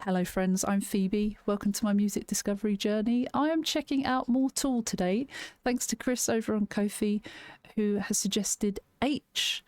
Hello friends, I'm Phoebe. Welcome to my music discovery journey. I am checking out more Tool today, thanks to Chris over on Ko-fi, who has suggested H.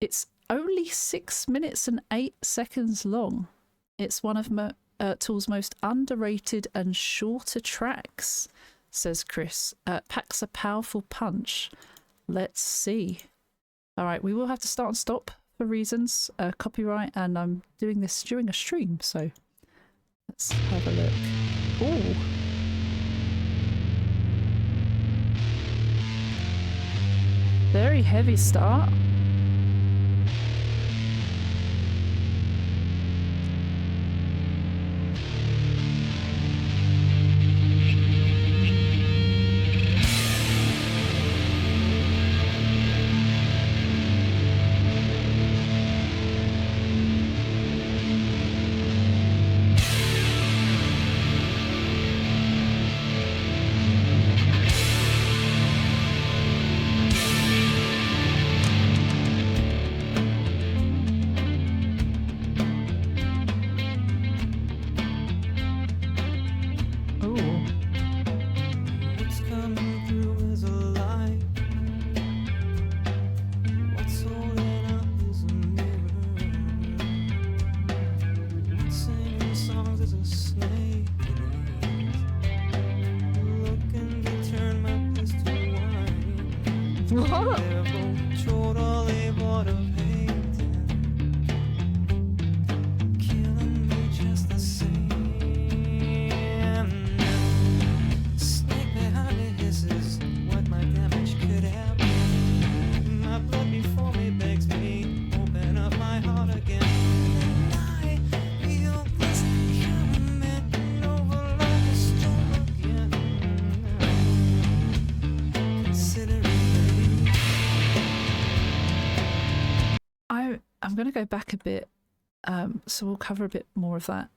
It's only 6 minutes and 8 seconds long. It's one of Tool's most underrated and shorter tracks, says Chris. Packs a powerful punch. Let's see. All right, we will have to start and stop for reasons, copyright, and I'm doing this during a stream, so let's have a look. Oh, very heavy start. I'm going to go back a bit, so we'll cover a bit more of that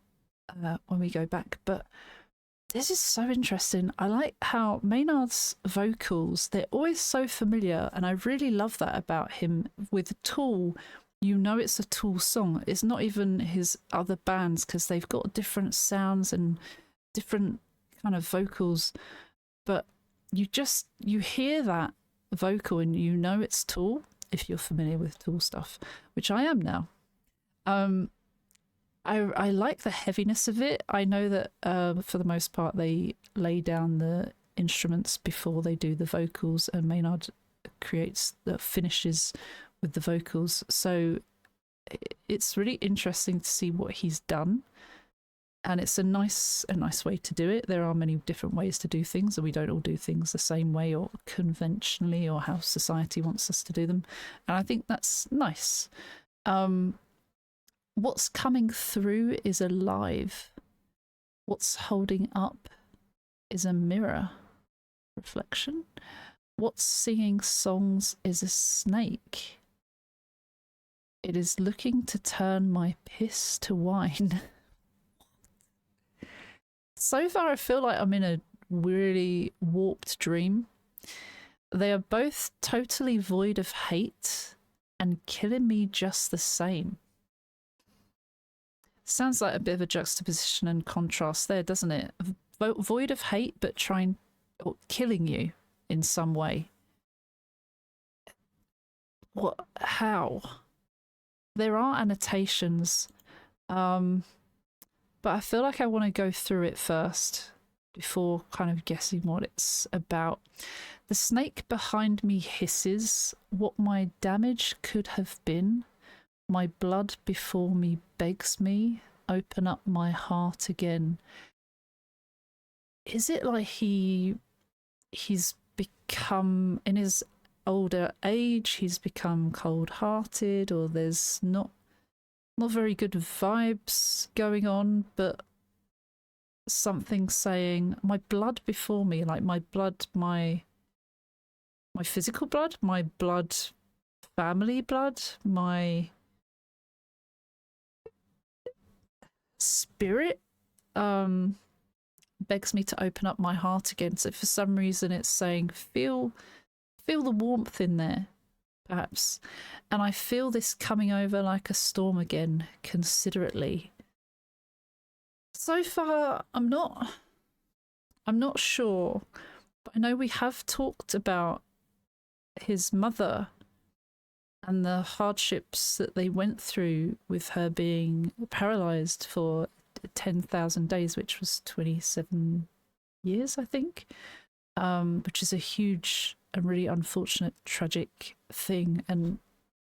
when we go back, but this is so interesting. I like how Maynard's vocals, they're always so familiar, and I really love that about him. With Tool, you know it's a Tool song. It's not even his other bands, because they've got different sounds and different kind of vocals, but you hear that vocal and you know it's Tool, if you're familiar with Tool stuff, which I am now. I like the heaviness of it. I know that for the most part they lay down the instruments before they do the vocals, and Maynard creates the finishes with the vocals. So it's really interesting to see what he's done, and it's a nice way to do it. There are many different ways to do things, and we don't all do things the same way or conventionally or how society wants us to do them, and I think that's nice. What's coming through is alive. What's holding up is a mirror reflection. What's singing songs is a snake. It is looking to turn my piss to wine. So far, I feel like I'm in a really warped dream. They are both totally void of hate and killing me just the same. Sounds like a bit of a juxtaposition and contrast there, doesn't it? Void of hate, but killing you in some way. What? How? There are annotations, but I feel like I want to go through it first before kind of guessing what it's about. The snake behind me hisses what my damage could have been. My blood before me begs me, open up my heart again. Is it like he's become, in his older age, he's become cold-hearted, or there's not very good vibes going on, but something saying, my blood before me, like my blood, my physical blood, my blood, family blood, my spirit begs me to open up my heart again. So for some reason it's saying feel the warmth in there, perhaps. And I feel this coming over like a storm again, considerately. So far, I'm not sure, but I know we have talked about his mother and the hardships that they went through with her being paralyzed for 10,000 days, which was 27 years, I think, which is a huge and really unfortunate, tragic thing, and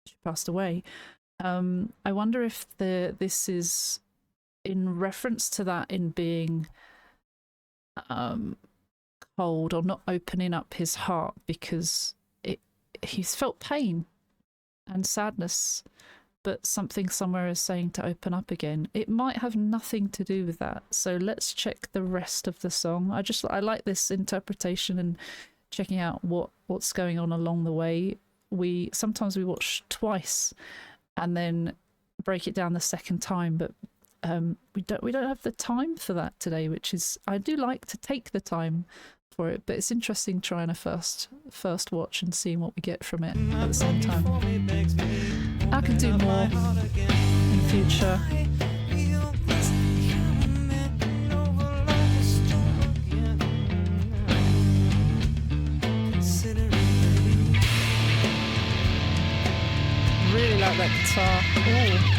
she passed away. I wonder if this is in reference to that, in being cold or not opening up his heart because he's felt pain and sadness, but something somewhere is saying to open up again. It might have nothing to do with that. So let's check the rest of the song. I like this interpretation and checking out what's going on along the way. Sometimes we watch twice and then break it down the second time, but we don't have the time for that today, which is, I do like to take the time for it, but it's interesting trying a first watch and seeing what we get from it at the same time. I can do more in the future. Really like that guitar. Ooh.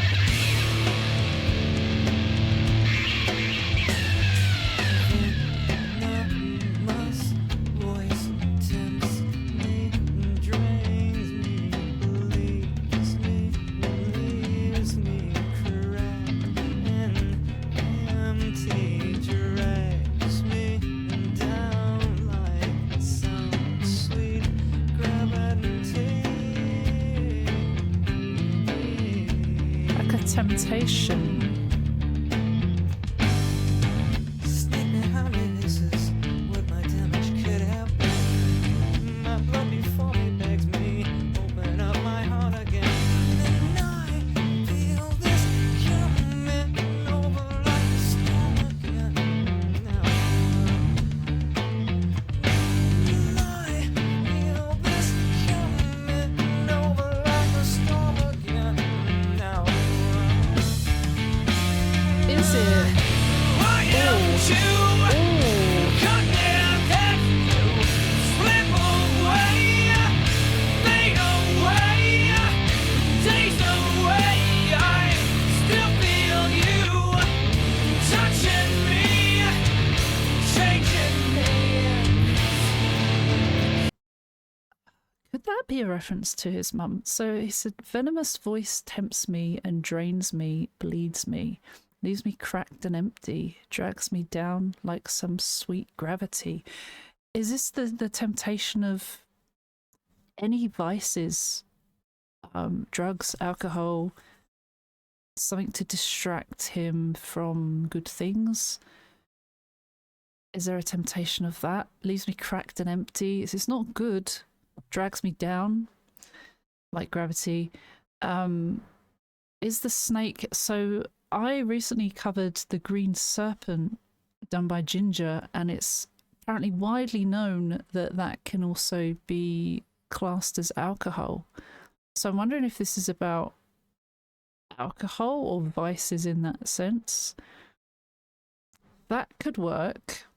Temptation. Be a reference to his mum. So he said, venomous voice tempts me and drains me, bleeds me, leaves me cracked and empty, drags me down like some sweet gravity. Is this the temptation of any vices, drugs, alcohol, something to distract him from good things? Is there a temptation of that? Leaves me cracked and empty. It's not good. Drags me down like gravity. Is the snake... So I recently covered The Green Serpent done by Ginger, and it's apparently widely known that that can also be classed as alcohol. So I'm wondering if this is about alcohol or vices in that sense. That could work.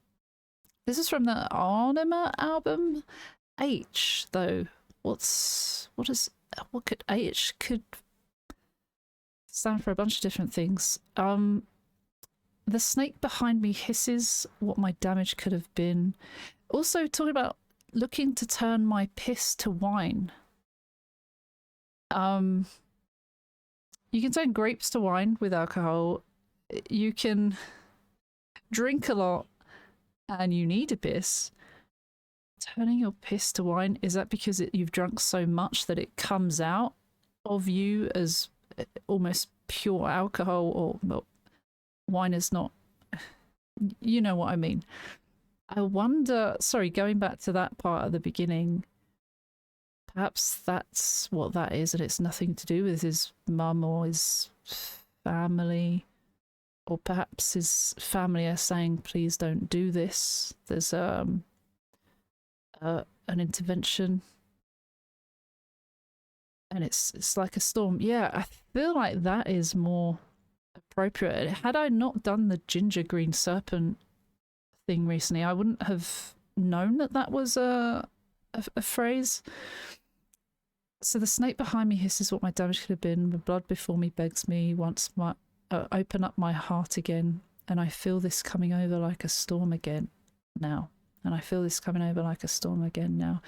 This is from the Anima album. H, though, what could H could stand for? A bunch of different things. The snake behind me hisses what my damage could have been. Also talking about looking to turn my piss to wine. You can turn grapes to wine with alcohol. You can drink a lot and you need a piss. Turning your piss to wine, is that because you've drunk so much that it comes out of you as almost pure alcohol, or well, wine is not, you know what I mean. I wonder, sorry, going back to that part at the beginning, perhaps that's what that is, and it's nothing to do with his mum or his family, or perhaps his family are saying, please don't do this. There's an intervention, and it's like a storm. Yeah, I feel like that is more appropriate. Had I not done the ginger green serpent thing recently, I wouldn't have known that that was a phrase. So the snake behind me hisses what my damage could have been. The blood before me begs me once my open up my heart again, and I feel this coming over like a storm again now. And I feel this coming over like a storm again now.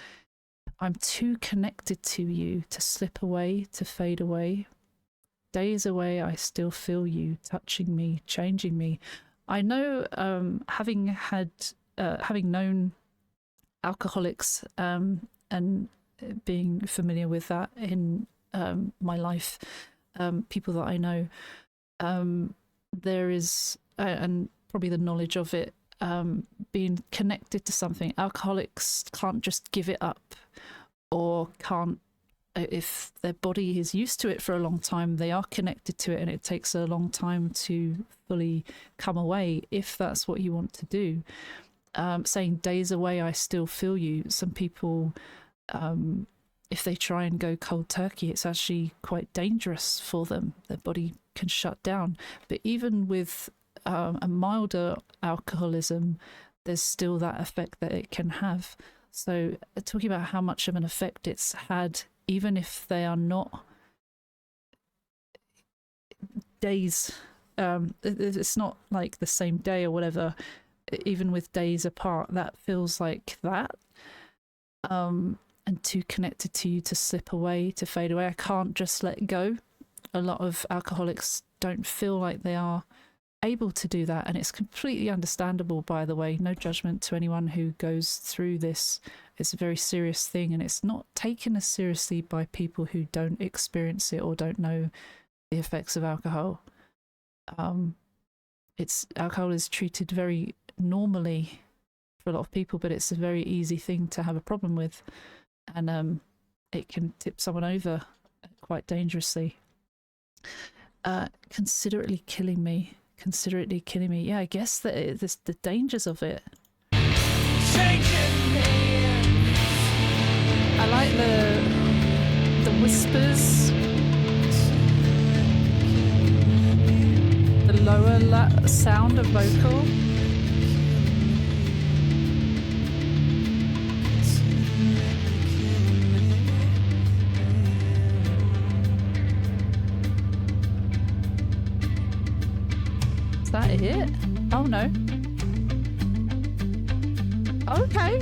I'm too connected to you to slip away, to fade away. Days away, I still feel you touching me, changing me. I know, having known alcoholics and being familiar with that in my life, people that I know, there is, and probably the knowledge of it, being connected to something. Alcoholics can't just give it up, or can't, if their body is used to it for a long time, they are connected to it, and it takes a long time to fully come away, if that's what you want to do. Saying days away, I still feel you. Some people, if they try and go cold turkey, it's actually quite dangerous for them. Their body can shut down. But even with a milder alcoholism, there's still that effect that it can have. So talking about how much of an effect it's had, even if they are not days, it's not like the same day or whatever, even with days apart, that feels like that. And too connected to you to slip away, to fade away. I can't just let go. A lot of alcoholics don't feel like they are able to do that, and it's completely understandable, by the way. No judgment to anyone who goes through this. It's a very serious thing, and it's not taken as seriously by people who don't experience it or don't know the effects of alcohol. Alcohol is treated very normally for a lot of people, but it's a very easy thing to have a problem with, and it can tip someone over quite dangerously. Considerately killing me. Yeah, I guess that there's the dangers of it. I like the whispers, the lower sound of vocal. Is that it? Oh no. Okay.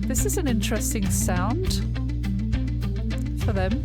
This is an interesting sound for them.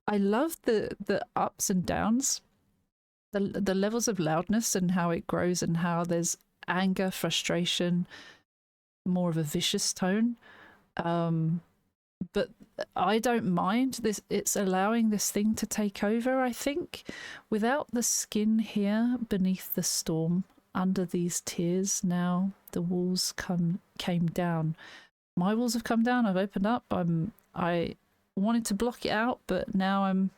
I love the ups and downs, the levels of loudness and how it grows, and how there's anger, frustration, more of a vicious tone. But I don't mind this. It's allowing this thing to take over, I think. Without the skin here beneath the storm, under these tears, now the walls came down. My walls have come down. I've opened up. I wanted to block it out, but now I'm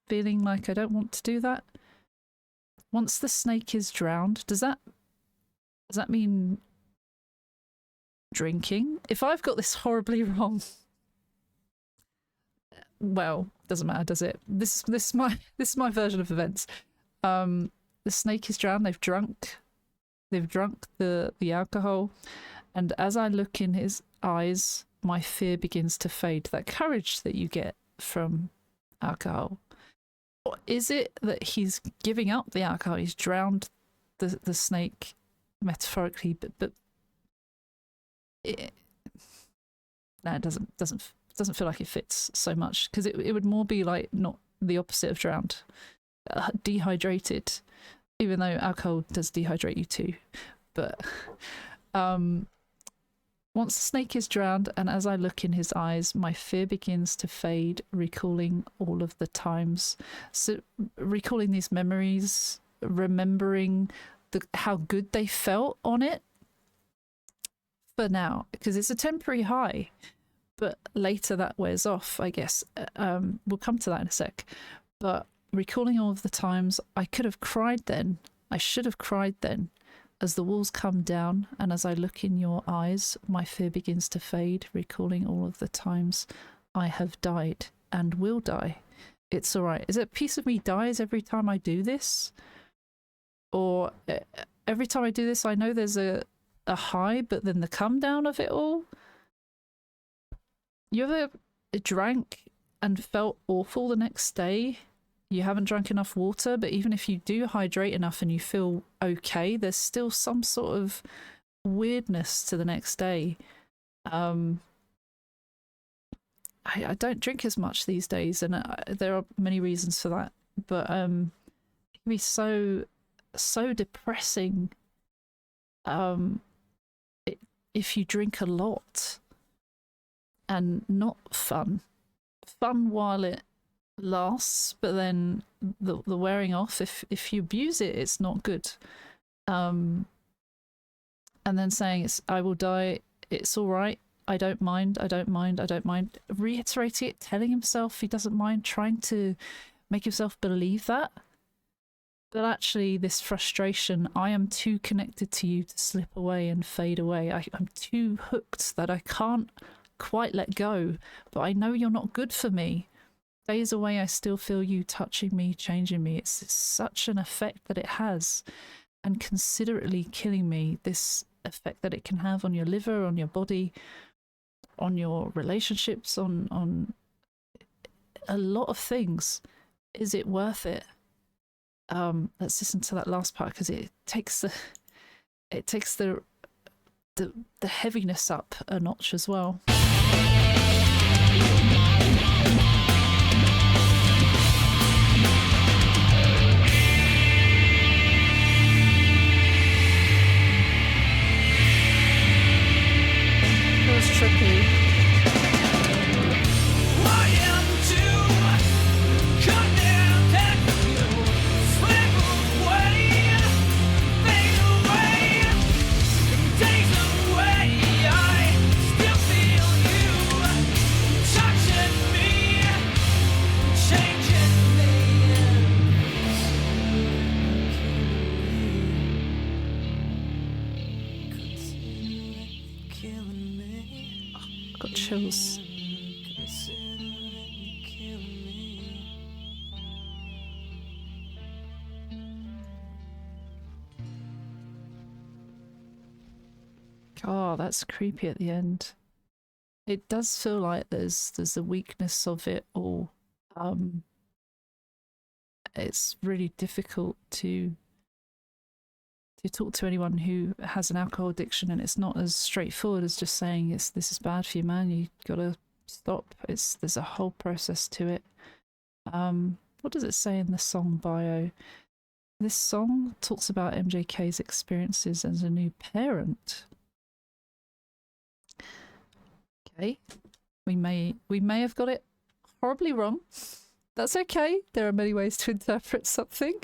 feeling like I don't want to do that. Once the snake is drowned, does that mean drinking? If I've got this horribly wrong, well, doesn't matter, does it? This is my version of events. The snake is drowned. They've drunk the alcohol, and as I look in his eyes, my fear begins to fade. That courage that you get from alcohol. Or is it that he's giving up the alcohol? He's drowned the snake metaphorically, but it doesn't feel like it fits so much, because it would more be like, not the opposite of drowned, dehydrated, even though alcohol does dehydrate you too. But once the snake is drowned, and as I look in his eyes, my fear begins to fade, recalling all of the times. So recalling these memories, remembering how good they felt on it for now, because it's a temporary high, but later that wears off, I guess. We'll come to that in a sec. But recalling all of the times I could have cried then, I should have cried then. As the walls come down, and as I look in your eyes, my fear begins to fade, recalling all of the times I have died and will die. It's all right. Is it a piece of me dies every time I do this? Or every time I do this, I know there's a high, but then the come down of it all? You ever drank and felt awful the next day? You haven't drunk enough water, but even if you do hydrate enough and you feel okay, there's still some sort of weirdness to the next day. I don't drink as much these days, and there are many reasons for that, but it can be so depressing if you drink a lot, and not fun while it lasts, but then the wearing off, if you abuse it, it's not good. And then saying I will die, it's all right, I don't mind, reiterating it, telling himself he doesn't mind, trying to make himself believe that. But actually, this frustration, I am too connected to you to slip away and fade away. I'm too hooked that I can't quite let go, but I know you're not good for me. Days away, I still feel you touching me, changing me. It's such an effect that it has, and considerately killing me. This effect that it can have on your liver, on your body, on your relationships, on a lot of things. Is it worth it? Let's listen to that last part, because it takes the heaviness up a notch as well. Trippy. Got chills. Oh, that's creepy at the end. It does feel like there's a weakness of it all. It's really difficult to talk to anyone who has an alcohol addiction, and it's not as straightforward as just saying this is bad for you, man, you gotta stop. There's a whole process to it. What does it say in the song bio? This song talks about MJK's experiences as a new parent. Okay, We may have got it horribly wrong. That's okay. There are many ways to interpret something.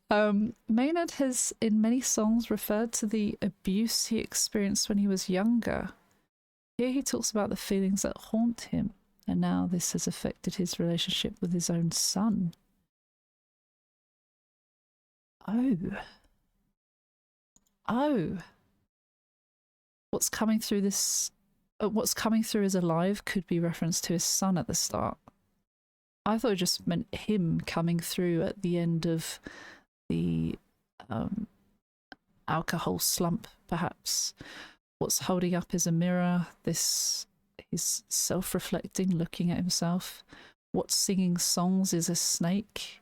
Maynard has, in many songs, referred to the abuse he experienced when he was younger. Here he talks about the feelings that haunt him, and now this has affected his relationship with his own son. Oh. What's coming through this... what's coming through as alive could be reference to his son at the start. I thought it just meant him coming through at the end of the alcohol slump, perhaps. What's holding up is a mirror. This is self-reflecting, looking at himself. What's singing songs is a snake.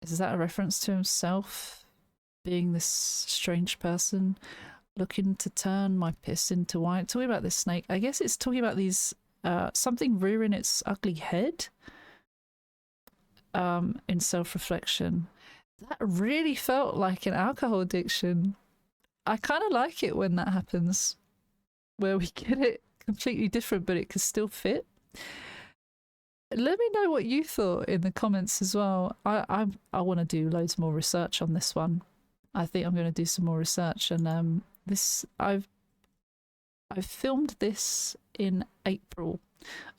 Is that a reference to himself being this strange person, looking to turn my piss into wine? Talking about this snake, I guess it's talking about these something rearing its ugly head in self-reflection. That really felt like an alcohol addiction. I kind of like it when that happens, where we get it completely different but it can still fit. Let me know what you thought in the comments as well. I want to do loads more research on this one. I think I'm going to do some more research, and I've filmed this in April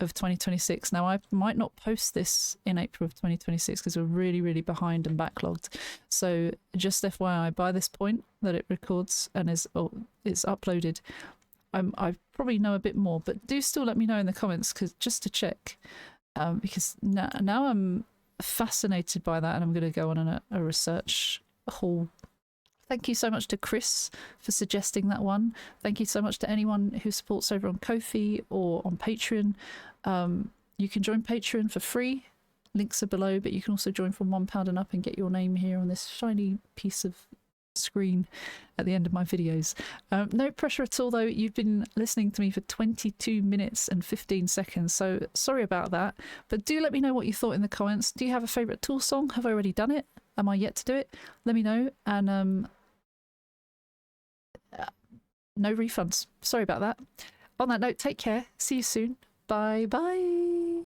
of 2026. Now, I might not post this in April of 2026 because we're really, really behind and backlogged. So just FYI, by this point that it records and is uploaded, I probably know a bit more, but do still let me know in the comments, just to check, because now I'm fascinated by that, and I'm going to go on a research haul. Thank you so much to Chris for suggesting that one. Thank you so much to anyone who supports over on Ko-fi or on Patreon. You can join Patreon for free. Links are below, but you can also join from £1 and up and get your name here on this shiny piece of screen at the end of my videos. No pressure at all, though. You've been listening to me for 22 minutes and 15 seconds, so sorry about that. But do let me know what you thought in the comments. Do you have a favourite Tool song? Have I already done it? Am I yet to do it? Let me know. And no refunds. Sorry about that. On that note, take care. See you soon. Bye bye.